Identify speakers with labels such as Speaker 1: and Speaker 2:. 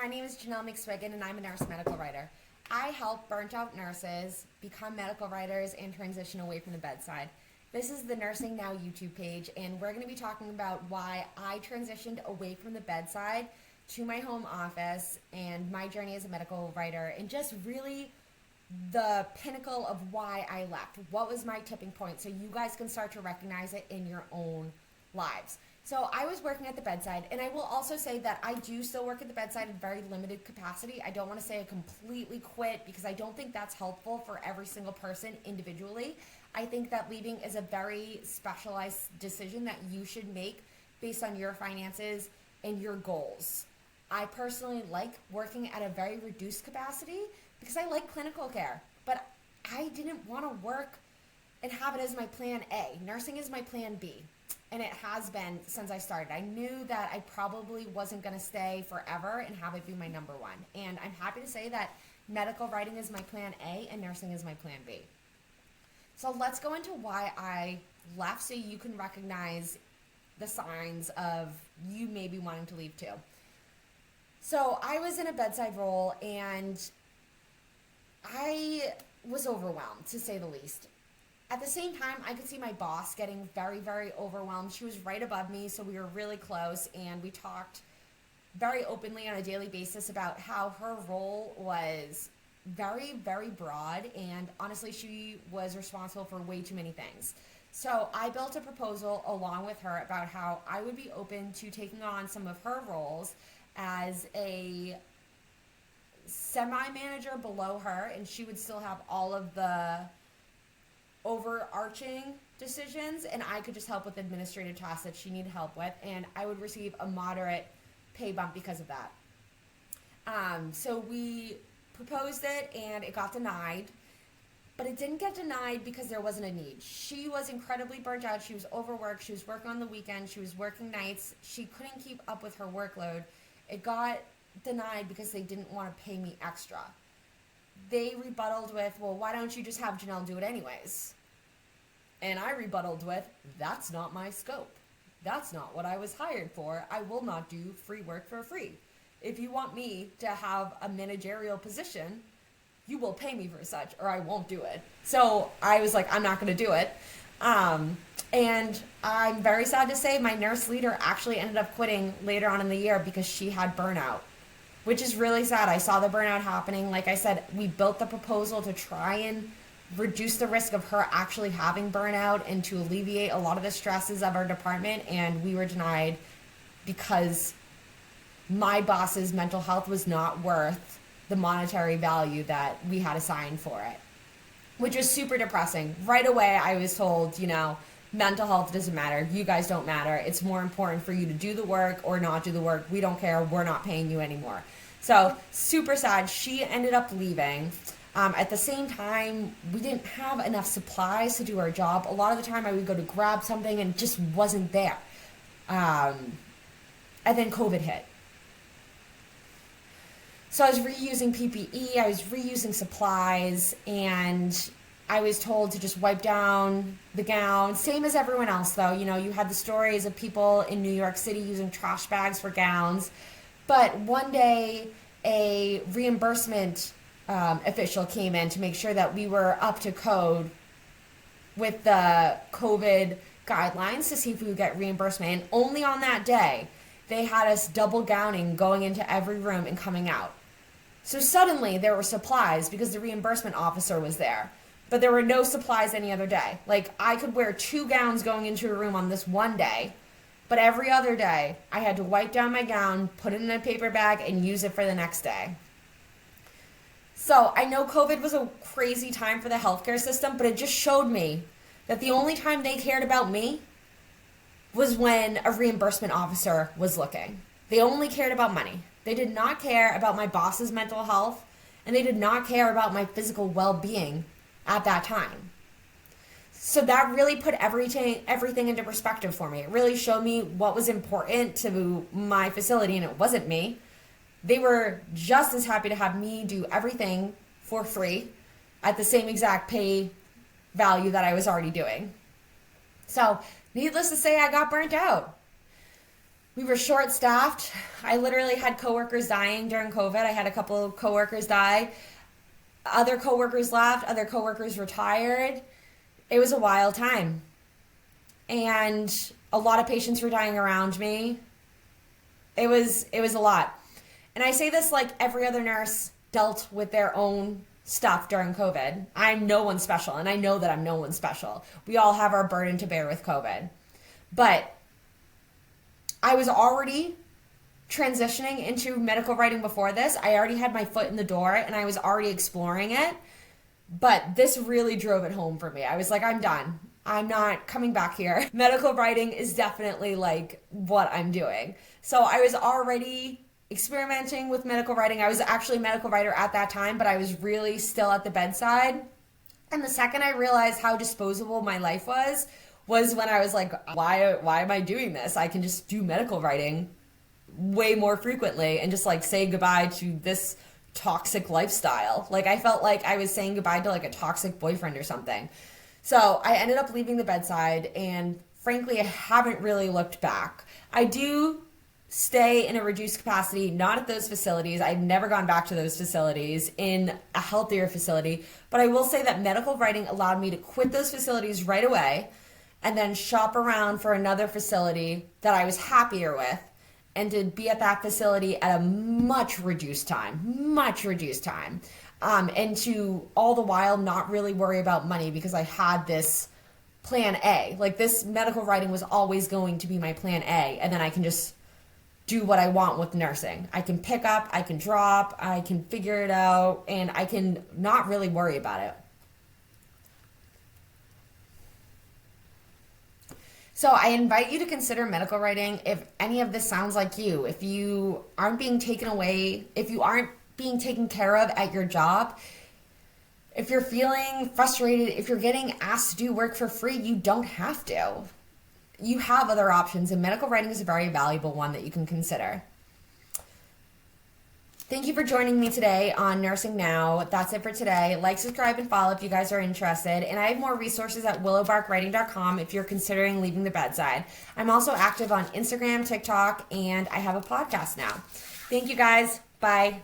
Speaker 1: My name is Janelle McSwiggan, and I'm a nurse medical writer. I help burnt out nurses become medical writers and transition away from the bedside. This is the Nursing Now YouTube page, and we're going to be talking about why I transitioned away from the bedside to my home office and my journey as a medical writer, and just really the pinnacle of why I left. What was my tipping point so you guys can start to recognize it in your own lives. So I was working at the bedside, and I will also say that I do still work at the bedside in very limited capacity. I don't want to say I completely quit because I don't think that's helpful for every single person individually. I think that leaving is a very specialized decision that you should make based on your finances and your goals. I personally like working at a very reduced capacity because I like clinical care, but I didn't want to work and have it as my plan A. Nursing is my plan B. And it has been since I started. I knew that I probably wasn't going to stay forever and have it be my number one. And I'm happy to say that medical writing is my plan A and nursing is my plan B. So let's go into why I left so you can recognize the signs of you maybe wanting to leave too. So I was in a bedside role and I was overwhelmed, to say the least. At the same time, I could see my boss getting very, very overwhelmed. She was right above me, so we were really close, and we talked very openly on a daily basis about how her role was very, very broad, and honestly, she was responsible for way too many things. So I built a proposal along with her about how I would be open to taking on some of her roles as a semi-manager below her, and she would still have all of the overarching decisions, and I could just help with administrative tasks that she needed help with, and I would receive a moderate pay bump because of that. So we proposed it, and it got denied, but it didn't get denied because there wasn't a need. She was incredibly burnt out. She was overworked. She was working on the weekend. She was working nights. She couldn't keep up with her workload. It got denied because they didn't want to pay me extra. They rebutted with, well, why don't you just have Janelle do it anyways? And I rebutted with, that's not my scope. That's not what I was hired for. I will not do free work for free. If you want me to have a managerial position, you will pay me for such, or I won't do it. So I was like, I'm not going to do it. And I'm very sad to say my nurse leader actually ended up quitting later on in the year because she had burnout, which is really sad. I saw the burnout happening. Like I said, we built the proposal to try and reduce the risk of her actually having burnout and to alleviate a lot of the stresses of our department, and we were denied because my boss's mental health was not worth the monetary value that we had assigned for it, which was super depressing. Right away, I was told, mental health doesn't matter. You guys don't matter. It's more important for you to do the work or not do the work. We don't care. We're not paying you anymore. So super sad. She ended up leaving. At the same time, we didn't have enough supplies to do our job. A lot of the time I would go to grab something and it just wasn't there. And then COVID hit. So I was reusing PPE, I was reusing supplies, and I was told to just wipe down the gown. Same as everyone else, though. You had the stories of people in New York City using trash bags for gowns. But one day, a reimbursement official came in to make sure that we were up to code with the COVID guidelines to see if we would get reimbursement. And only on that day, they had us double gowning, going into every room and coming out. So suddenly, there were supplies because the reimbursement officer was there. But there were no supplies any other day. Like, I could wear 2 gowns going into a room on this one day, but every other day, I had to wipe down my gown, put it in a paper bag, and use it for the next day. So I know COVID was a crazy time for the healthcare system, but it just showed me that the only time they cared about me was when a reimbursement officer was looking. They only cared about money. They did not care about my boss's mental health, and they did not care about my physical well-being at that time. So that really put everything into perspective for me. It really showed me what was important to my facility, and it wasn't me. They were just as happy to have me do everything for free at the same exact pay value that I was already doing. So needless to say, I got burnt out. We were short staffed. I literally had coworkers dying during COVID. I had a couple of coworkers die. Other coworkers left, other coworkers retired. It was a wild time. And a lot of patients were dying around me. It was a lot. And I say this like every other nurse dealt with their own stuff during COVID. I'm no one special, and I know that I'm no one special. We all have our burden to bear with COVID. But I was already transitioning into medical writing before this. I already had my foot in the door, and I was already exploring it. But this really drove it home for me. I was like, I'm done. I'm not coming back here. Medical writing is definitely like what I'm doing. So I was already experimenting with medical writing. I was actually a medical writer at that time, but I was really still at the bedside. And the second I realized how disposable my life was when I was like, why am I doing this? I can just do medical writing way more frequently and just like say goodbye to this toxic lifestyle. Like I felt like I was saying goodbye to like a toxic boyfriend or something. So I ended up leaving the bedside, and frankly, I haven't really looked back. I do stay in a reduced capacity, not at those facilities. I've never gone back to those facilities in a healthier facility. But I will say that medical writing allowed me to quit those facilities right away and then shop around for another facility that I was happier with, and to be at that facility at a much reduced time. And to all the while not really worry about money because I had this plan A. Like this medical writing was always going to be my plan A, and then I can just do what I want with nursing. I can pick up, I can drop, I can figure it out, and I can not really worry about it. So I invite you to consider medical writing if any of this sounds like you. If you aren't being taken away, if you aren't being taken care of at your job, if you're feeling frustrated, if you're getting asked to do work for free, you don't have to. You have other options, and medical writing is a very valuable one that you can consider. Thank you for joining me today on Nursing Now. That's it for today. Like, subscribe, and follow if you guys are interested. And I have more resources at willowbarkwriting.com if you're considering leaving the bedside. I'm also active on Instagram, TikTok, and I have a podcast now. Thank you guys. Bye.